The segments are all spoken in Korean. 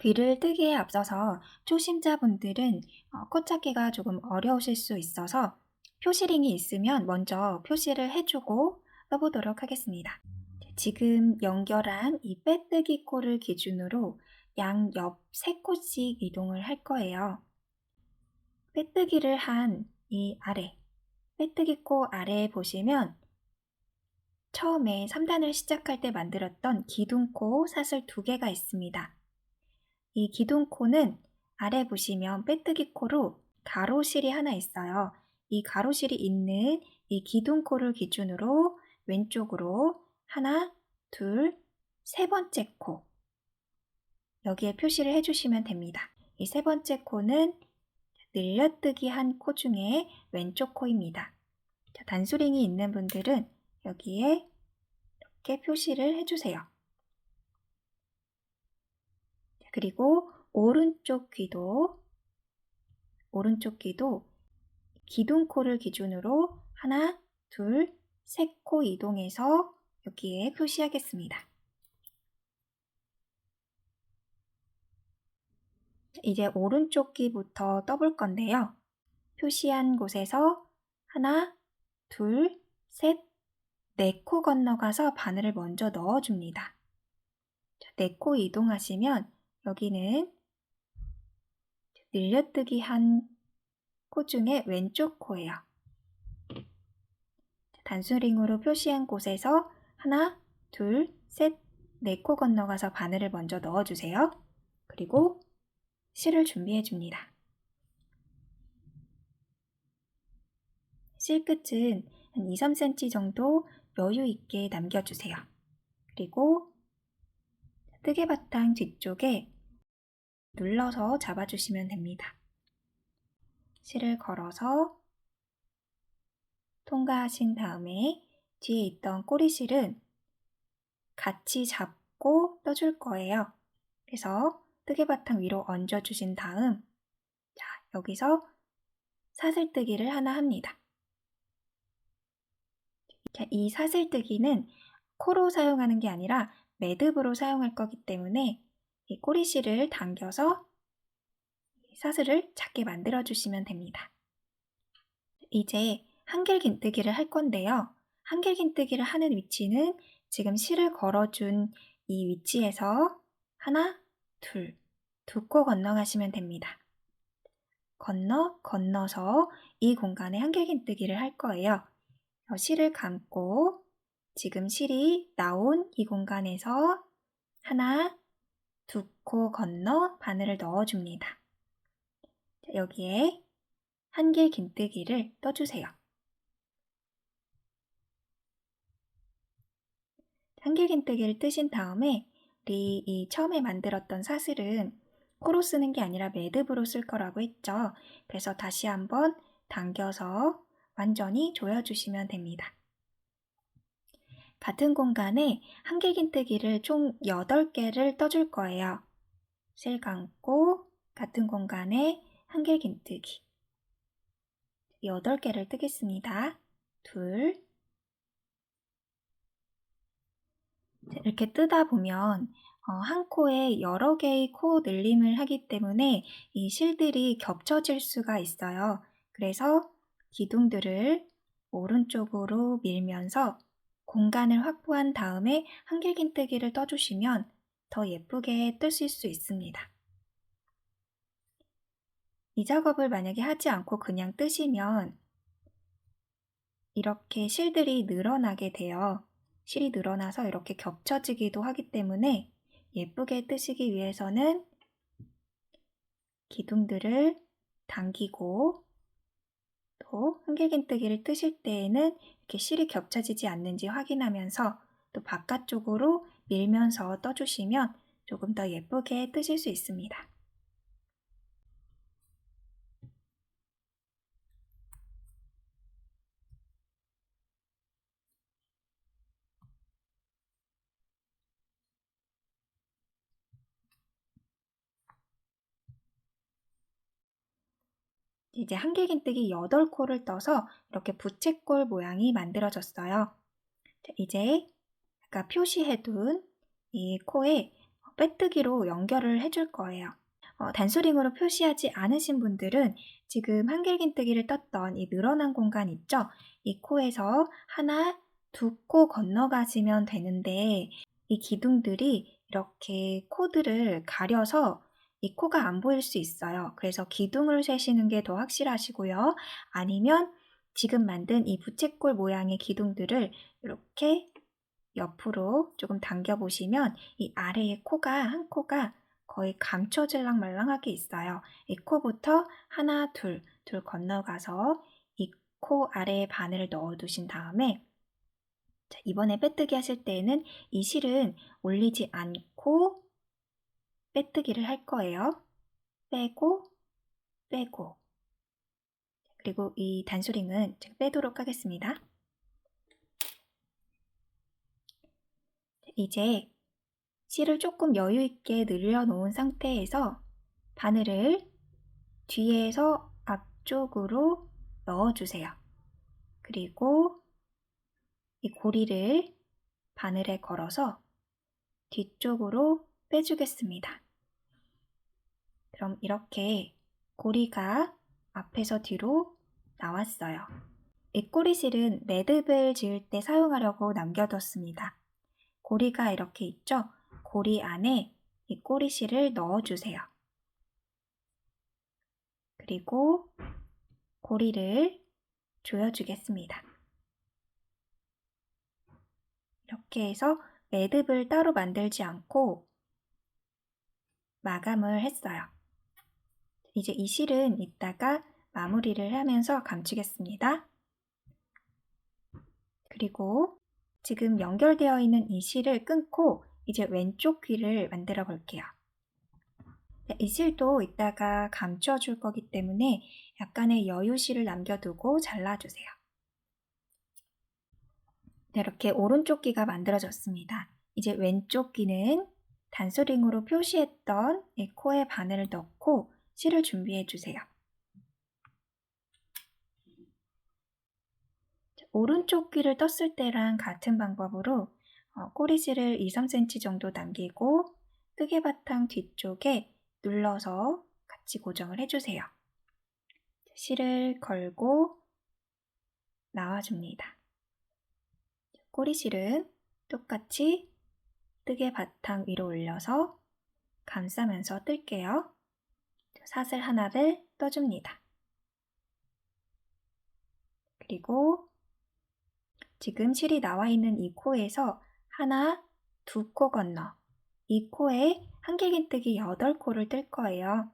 귀를 뜨기에 앞서서 초심자분들은 코 찾기가 조금 어려우실 수 있어서 표시링이 있으면 먼저 표시를 해주고 써보도록 하겠습니다. 지금 연결한 이 빼뜨기 코를 기준으로 양옆 3코씩 이동을 할 거예요. 빼뜨기를 한 이 아래, 빼뜨기 코 아래에 보시면 처음에 3단을 시작할 때 만들었던 기둥코 사슬 2개가 있습니다. 이 기둥코는 아래 보시면 빼뜨기 코로 가로실이 하나 있어요. 이 가로실이 있는 이 기둥코를 기준으로 왼쪽으로 하나, 둘, 3번째 코 여기에 표시를 해주시면 됩니다. 이 3번째 코는 늘려뜨기 한 코 중에 왼쪽 코입니다. 단수링이 있는 분들은 여기에 이렇게 표시를 해주세요. 그리고 오른쪽 귀도 기둥코를 기준으로 하나, 둘, 3코 이동해서 여기에 표시하겠습니다. 이제 오른쪽 귀부터 떠볼 건데요. 표시한 곳에서 하나, 둘, 셋, 4코 건너가서 바늘을 먼저 넣어줍니다. 4코 이동하시면 여기는 늘려뜨기 한 코 중에 왼쪽 코예요. 단수링으로 표시한 곳에서 하나, 둘, 셋, 4코 건너가서 바늘을 먼저 넣어주세요. 그리고 실을 준비해 줍니다. 실 끝은 한 2-3cm 정도 여유 있게 남겨주세요. 그리고 뜨개바탕 뒤쪽에 눌러서 잡아주시면 됩니다. 실을 걸어서 통과하신 다음에 뒤에 있던 꼬리실은 같이 잡고 떠줄 거예요. 그래서 뜨개바탕 위로 얹어주신 다음 여기서 사슬뜨기를 하나 합니다. 이 사슬뜨기는 코로 사용하는 게 아니라 매듭으로 사용할 거기 때문에 이 꼬리실을 당겨서 사슬을 작게 만들어 주시면 됩니다. 이제 한길긴뜨기를 할 건데요. 한길긴뜨기를 하는 위치는 지금 실을 걸어준 이 위치에서 하나, 둘, 2코 건너가시면 됩니다. 건너서 이 공간에 한길긴뜨기를 할 거예요. 실을 감고 지금 실이 나온 이 공간에서 하나, 2코 건너 바늘을 넣어줍니다. 여기에 한길긴뜨기를 떠주세요. 한길긴뜨기를 뜨신 다음에 우리 이 처음에 만들었던 사슬은 코로 쓰는 게 아니라 매듭으로 쓸 거라고 했죠. 그래서 다시 한번 당겨서 완전히 조여주시면 됩니다. 같은 공간에 한길긴뜨기를 총 8개를 떠줄 거예요. 실 감고 같은 공간에 한길긴뜨기 8개를 뜨겠습니다. 둘, 이렇게 뜨다 보면 한 코에 여러 개의 코 늘림을 하기 때문에 이 실들이 겹쳐질 수가 있어요. 그래서 기둥들을 오른쪽으로 밀면서 공간을 확보한 다음에 한길긴뜨기를 떠주시면 더 예쁘게 뜨실 수 있습니다. 이 작업을 만약에 하지 않고 그냥 뜨시면 이렇게 실들이 늘어나게 돼요. 실이 늘어나서 이렇게 겹쳐지기도 하기 때문에 예쁘게 뜨시기 위해서는 기둥들을 당기고 또 한길긴뜨기를 뜨실 때에는 이렇게 실이 겹쳐지지 않는지 확인하면서 또 바깥쪽으로 밀면서 떠주시면 조금 더 예쁘게 뜨실 수 있습니다. 이제 한길긴뜨기 8코를 떠서 이렇게 부채꼴 모양이 만들어졌어요. 이제 아까 표시해둔 이 코에 빼뜨기로 연결을 해줄 거예요. 단수링으로 표시하지 않으신 분들은 지금 한길긴뜨기를 떴던 이 늘어난 공간 있죠? 이 코에서 하나, 두 코 건너가시면 되는데 이 기둥들이 이렇게 코들을 가려서 이 코가 안 보일 수 있어요. 그래서 기둥을 세시는 게 더 확실하시고요. 아니면 지금 만든 이 부채꼴 모양의 기둥들을 이렇게 옆으로 조금 당겨보시면 이 아래에 한 코가 거의 감춰질랑 말랑하게 있어요. 이 코부터 하나, 둘 건너가서 이 코 아래에 바늘을 넣어두신 다음에 자, 이번에 빼뜨기 하실 때에는 이 실은 올리지 않고 빼뜨기를 할 거예요. 빼고, 빼고. 그리고 이 단수링은 제가 빼도록 하겠습니다. 이제 실을 조금 여유 있게 늘려놓은 상태에서 바늘을 뒤에서 앞쪽으로 넣어주세요. 그리고 이 고리를 바늘에 걸어서 뒤쪽으로 빼주겠습니다. 그럼 이렇게 고리가 앞에서 뒤로 나왔어요. 이 꼬리실은 매듭을 지을 때 사용하려고 남겨뒀습니다. 고리가 이렇게 있죠? 고리 안에 이 꼬리실을 넣어주세요. 그리고 고리를 조여주겠습니다. 이렇게 해서 매듭을 따로 만들지 않고 마감을 했어요. 이제 이 실은 이따가 마무리를 하면서 감추겠습니다. 그리고 지금 연결되어 있는 이 실을 끊고 이제 왼쪽 귀를 만들어 볼게요. 이 실도 이따가 감춰줄 거기 때문에 약간의 여유실을 남겨두고 잘라주세요. 이렇게 오른쪽 귀가 만들어졌습니다. 이제 왼쪽 귀는 단수링으로 표시했던 이 코에 바늘을 넣고 실을 준비해 주세요. 오른쪽 귀를 떴을 때랑 같은 방법으로 꼬리실을 2-3cm 정도 남기고 뜨개바탕 뒤쪽에 눌러서 같이 고정을 해주세요. 실을 걸고 나와줍니다. 꼬리실은 똑같이 뜨개바탕 위로 올려서 감싸면서 뜰게요. 사슬 하나를 떠줍니다. 그리고 지금 실이 나와 있는 이 코에서 하나, 두 코 건너 이 코에 한길긴뜨기 8코를 뜰 거예요.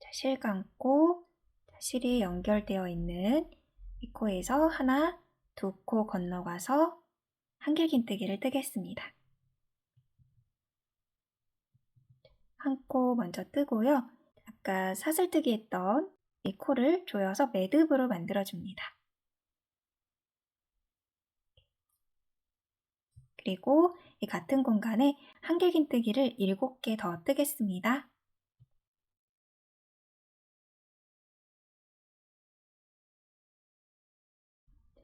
자, 실 감고 실이 연결되어 있는 이 코에서 하나, 두 코 건너가서 한길긴뜨기를 뜨겠습니다. 한 코 먼저 뜨고요. 아까 사슬뜨기 했던 이 코를 조여서 매듭으로 만들어줍니다. 그리고 이 같은 공간에 한길긴뜨기를 7개 더 뜨겠습니다.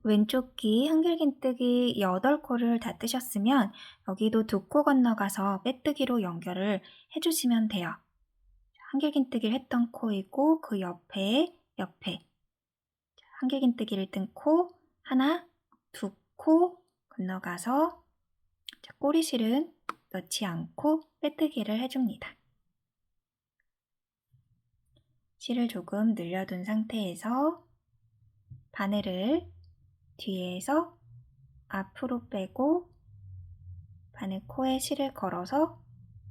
왼쪽 귀 한길긴뜨기 8코를 다 뜨셨으면 여기도 2코 건너가서 빼뜨기로 연결을 해주시면 돼요. 한길긴뜨기를 했던 코이고 그 옆에 한길긴뜨기를 뜬 코 하나, 2코 건너가서 꼬리실은 넣지 않고 빼뜨기를 해줍니다. 실을 조금 늘려둔 상태에서 바늘을 뒤에서 앞으로 빼고 바늘 코에 실을 걸어서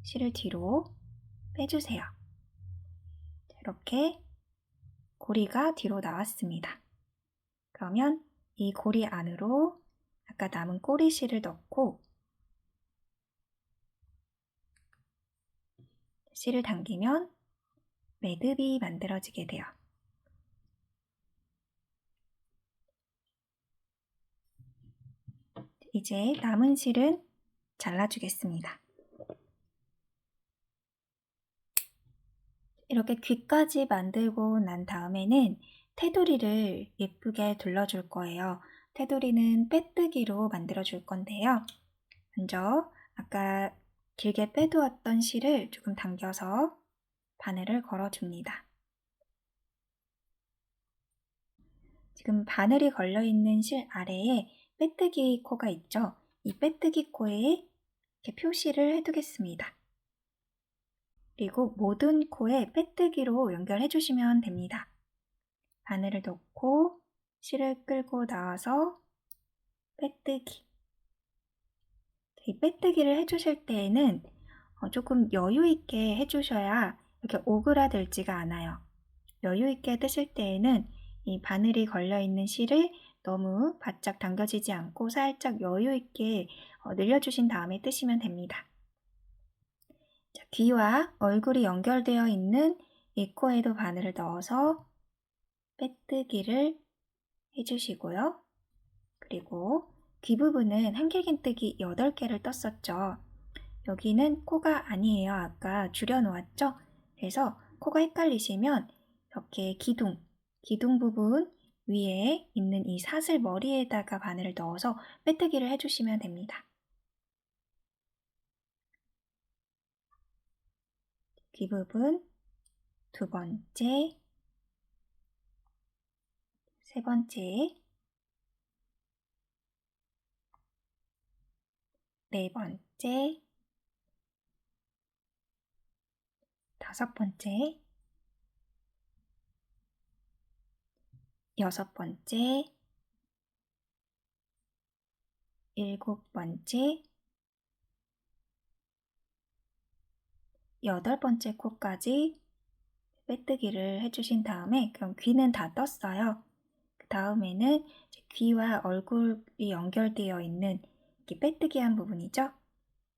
실을 뒤로 빼주세요. 이렇게 고리가 뒤로 나왔습니다. 그러면 이 고리 안으로 아까 남은 꼬리실을 넣고 실을 당기면 매듭이 만들어지게 돼요. 이제 남은 실은 잘라주겠습니다. 이렇게 귀까지 만들고 난 다음에는 테두리를 예쁘게 둘러줄 거예요. 테두리는 빼뜨기로 만들어줄 건데요. 먼저 아까 길게 빼두었던 실을 조금 당겨서 바늘을 걸어줍니다. 지금 바늘이 걸려있는 실 아래에 빼뜨기 코가 있죠? 이 빼뜨기 코에 이렇게 표시를 해두겠습니다. 그리고 모든 코에 빼뜨기로 연결해 주시면 됩니다. 바늘을 넣고 실을 끌고 나와서 빼뜨기. 이 빼뜨기를 해주실 때에는 조금 여유 있게 해주셔야 이렇게 오그라들지가 않아요. 여유 있게 뜨실 때에는 이 바늘이 걸려있는 실을 너무 바짝 당겨지지 않고 살짝 여유 있게 늘려주신 다음에 뜨시면 됩니다. 자, 귀와 얼굴이 연결되어 있는 이 코에도 바늘을 넣어서 빼뜨기를 해주시고요. 그리고 귀 부분은 한길긴뜨기 8개를 떴었죠. 여기는 코가 아니에요. 아까 줄여놓았죠? 그래서 코가 헷갈리시면 이렇게 기둥 부분 위에 있는 이 사슬 머리에다가 바늘을 넣어서 빼뜨기를 해주시면 됩니다. 귀 부분 2번째, 3번째, 4번째, 5번째, 6번째, 7번째, 8번째 코까지 빼뜨기를 해주신 다음에 그럼 귀는 다 떴어요. 그 다음에는 귀와 얼굴이 연결되어 있는 이렇게 빼뜨기한 부분이죠.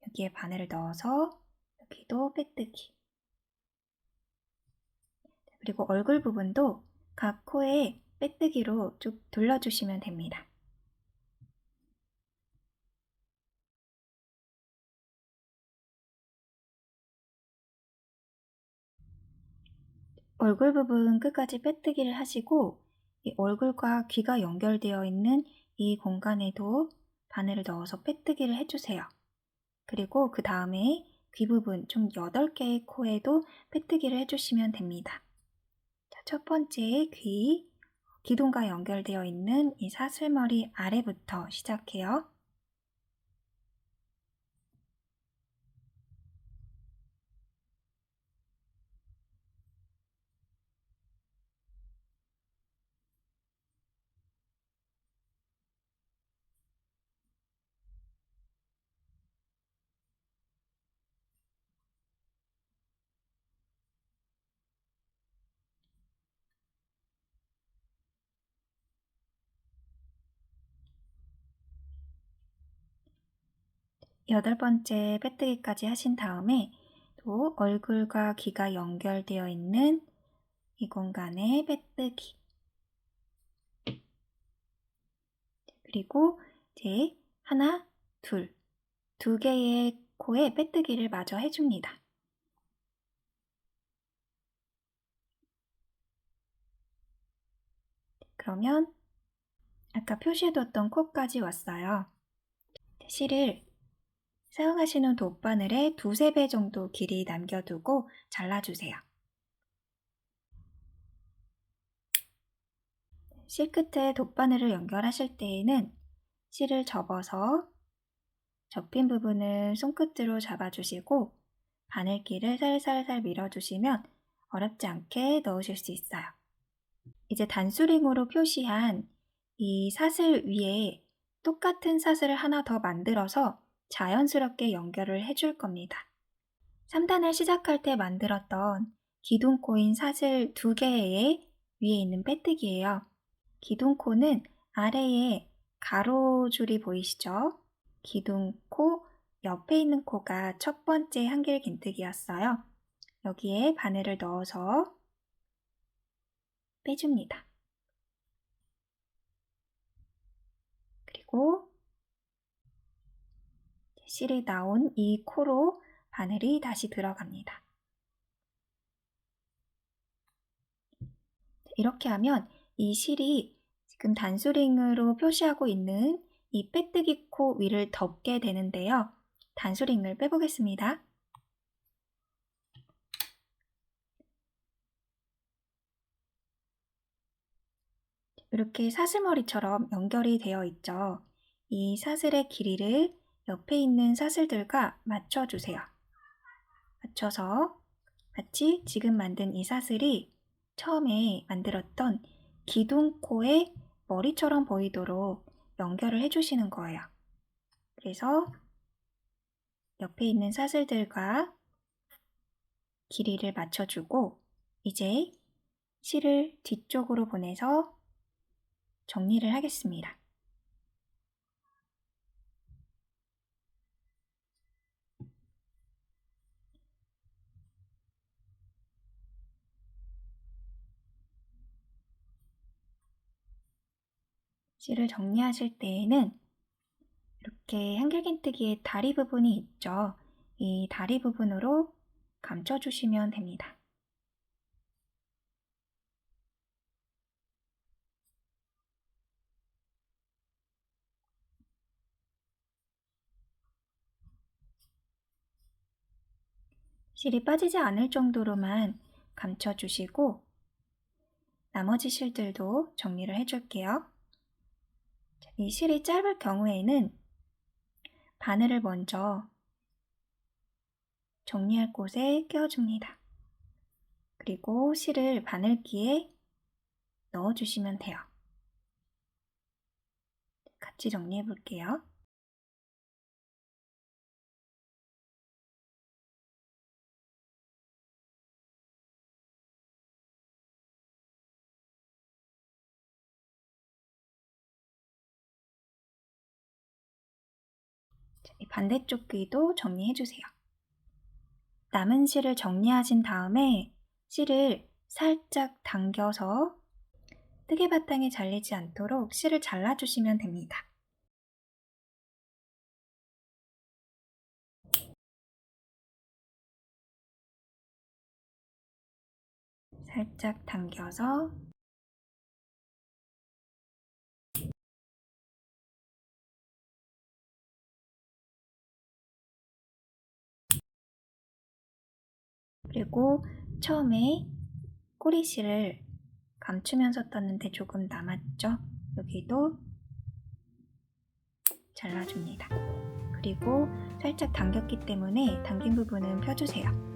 여기에 바늘을 넣어서 여기도 빼뜨기. 그리고 얼굴 부분도 각 코에 빼뜨기로 쭉 돌려주시면 됩니다. 얼굴 부분 끝까지 빼뜨기를 하시고 이 얼굴과 귀가 연결되어 있는 이 공간에도 바늘을 넣어서 빼뜨기를 해주세요. 그리고 그 다음에 귀 부분 총 8개의 코에도 빼뜨기를 해주시면 됩니다. 자, 첫 번째 귀, 기둥과 연결되어 있는 이 사슬머리 아래부터 시작해요. 여덟 번째 빼뜨기까지 하신 다음에 또 얼굴과 귀가 연결되어 있는 이 공간에 빼뜨기. 그리고 이제 하나, 두 개의 코에 빼뜨기를 마저 해줍니다. 그러면 아까 표시해뒀던 코까지 왔어요. 실을 사용하시는 돗바늘에 2~3배 정도 길이 남겨두고 잘라주세요. 실 끝에 돗바늘을 연결하실 때에는 실을 접어서 접힌 부분을 손끝으로 잡아주시고 바늘길을 살살살 밀어주시면 어렵지 않게 넣으실 수 있어요. 이제 단수링으로 표시한 이 사슬 위에 똑같은 사슬을 하나 더 만들어서 자연스럽게 연결을 해줄 겁니다. 3단을 시작할 때 만들었던 기둥코인 사슬 2개의 위에 있는 빼뜨기예요. 기둥코는 아래에 가로줄이 보이시죠? 기둥코 옆에 있는 코가 첫 번째 한길긴뜨기였어요. 여기에 바늘을 넣어서 빼줍니다. 그리고 실이 나온 이 코로 바늘이 다시 들어갑니다. 이렇게 하면 이 실이 지금 단수링으로 표시하고 있는 이 빼뜨기 코 위를 덮게 되는데요. 단수링을 빼보겠습니다. 이렇게 사슬머리처럼 연결이 되어 있죠. 이 사슬의 길이를 옆에 있는 사슬들과 맞춰주세요. 맞춰서 마치 지금 만든 이 사슬이 처음에 만들었던 기둥코의 머리처럼 보이도록 연결을 해주시는 거예요. 그래서 옆에 있는 사슬들과 길이를 맞춰주고 이제 실을 뒤쪽으로 보내서 정리를 하겠습니다. 실을 정리하실 때에는 이렇게 한길긴뜨기의 다리 부분이 있죠. 이 다리 부분으로 감춰주시면 됩니다. 실이 빠지지 않을 정도로만 감춰주시고 나머지 실들도 정리를 해줄게요. 이 실이 짧을 경우에는 바늘을 먼저 정리할 곳에 끼워줍니다. 그리고 실을 바늘기에 넣어주시면 돼요. 같이 정리해 볼게요. 이 반대쪽 귀도 정리해 주세요. 남은 실을 정리하신 다음에 실을 살짝 당겨서 뜨개 바탕이 잘리지 않도록 실을 잘라주시면 됩니다. 살짝 당겨서 그리고 처음에 꼬리실을 감추면서 떴는데 조금 남았죠? 여기도 잘라줍니다. 그리고 살짝 당겼기 때문에 당긴 부분은 펴주세요.